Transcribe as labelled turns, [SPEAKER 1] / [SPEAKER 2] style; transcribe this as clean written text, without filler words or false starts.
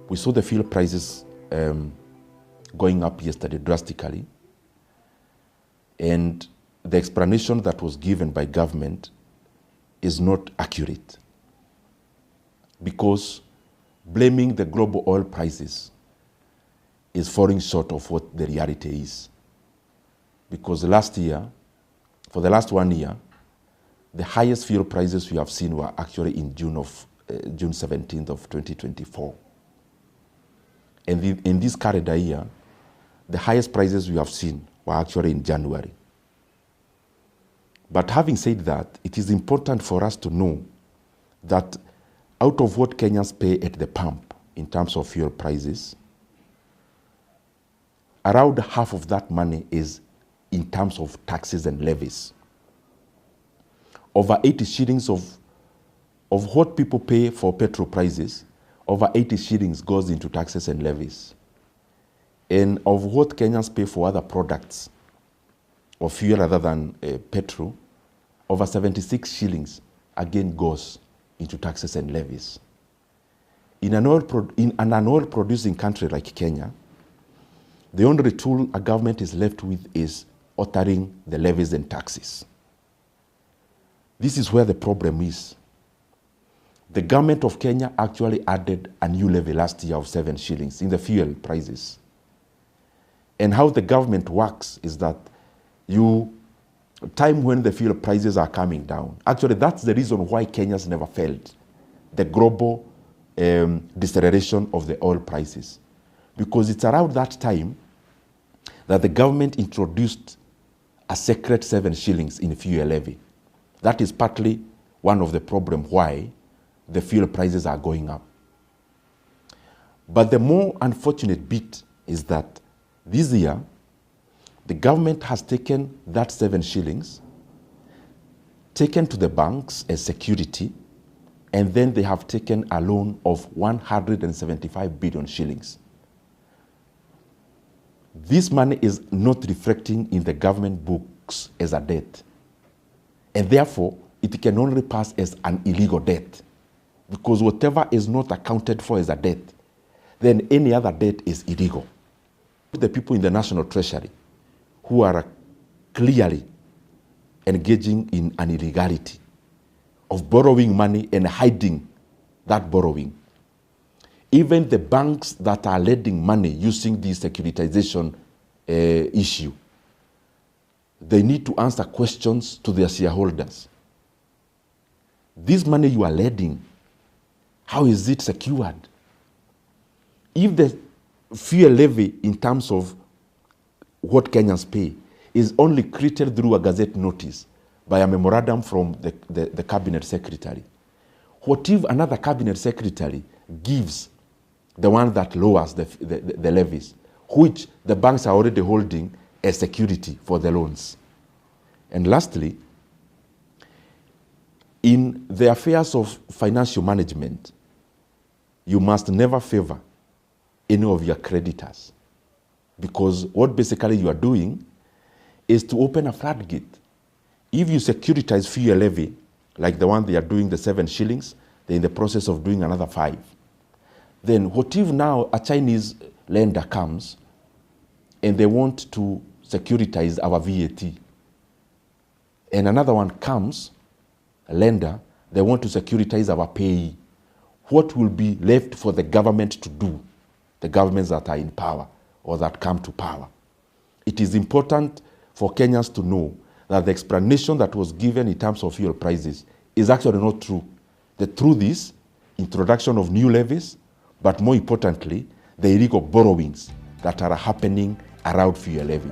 [SPEAKER 1] We saw the fuel prices going up yesterday drastically, and the explanation that was given by government is not accurate, because blaming the global oil prices is falling short of what the reality is. Because last year, for the last 1 year, the highest fuel prices we have seen were actually in June 17th of 2024. And in this calendar year, the highest prices we have seen were actually in January. But having said that, it is important for us to know that out of what Kenyans pay at the pump in terms of fuel prices, around half of that money is in terms of taxes and levies. Over 80 shillings of what people pay for petrol prices, over 80 shillings goes into taxes and levies. And of what Kenyans pay for other products or fuel other than petrol, over 76 shillings again goes into taxes and levies. In an oil-producing country like Kenya, the only tool a government is left with is altering the levies and taxes. This is where the problem is. The government of Kenya actually added a new levy last year of 7 shillings in the fuel prices. And how the government works is that time when the fuel prices are coming down, actually that's the reason why Kenyans never felt the global deceleration of the oil prices. Because it's around that time that the government introduced a secret 7 shillings in fuel levy. That is partly one of the problems why the fuel prices are going up. But the more unfortunate bit is that this year, the government has taken that 7 shillings, taken to the banks as security, and then they have taken a loan of 175 billion shillings. This money is not reflecting in the government books as a debt. And therefore, it can only pass as an illegal debt. Because whatever is not accounted for as a debt, then any other debt is illegal. The people in the National Treasury who are clearly engaging in an illegality of borrowing money and hiding that borrowing. Even the banks that are lending money using the securitization issue, they need to answer questions to their shareholders. This money you are lending, how is it secured? If the fuel levy in terms of what Kenyans pay is only created through a gazette notice by a memorandum from the cabinet secretary, what if another cabinet secretary gives the one that lowers the levies, which the banks are already holding as security for the loans? And lastly, in the affairs of financial management, you must never favor any of your creditors, because what basically you are doing is to open a floodgate. If you securitize fuel levy, like the one they are doing, the 7 shillings, they're in the process of doing another 5. Then what if now a Chinese lender comes and they want to securitize our VAT? And another one comes, a lender, they want to securitize our payee. What will be left for the government to do, the governments that are in power or that come to power? It is important for Kenyans to know that the explanation that was given in terms of fuel prices is actually not true. The truth is introduction of new levies, but more importantly, the illegal borrowings that are happening around fuel levy.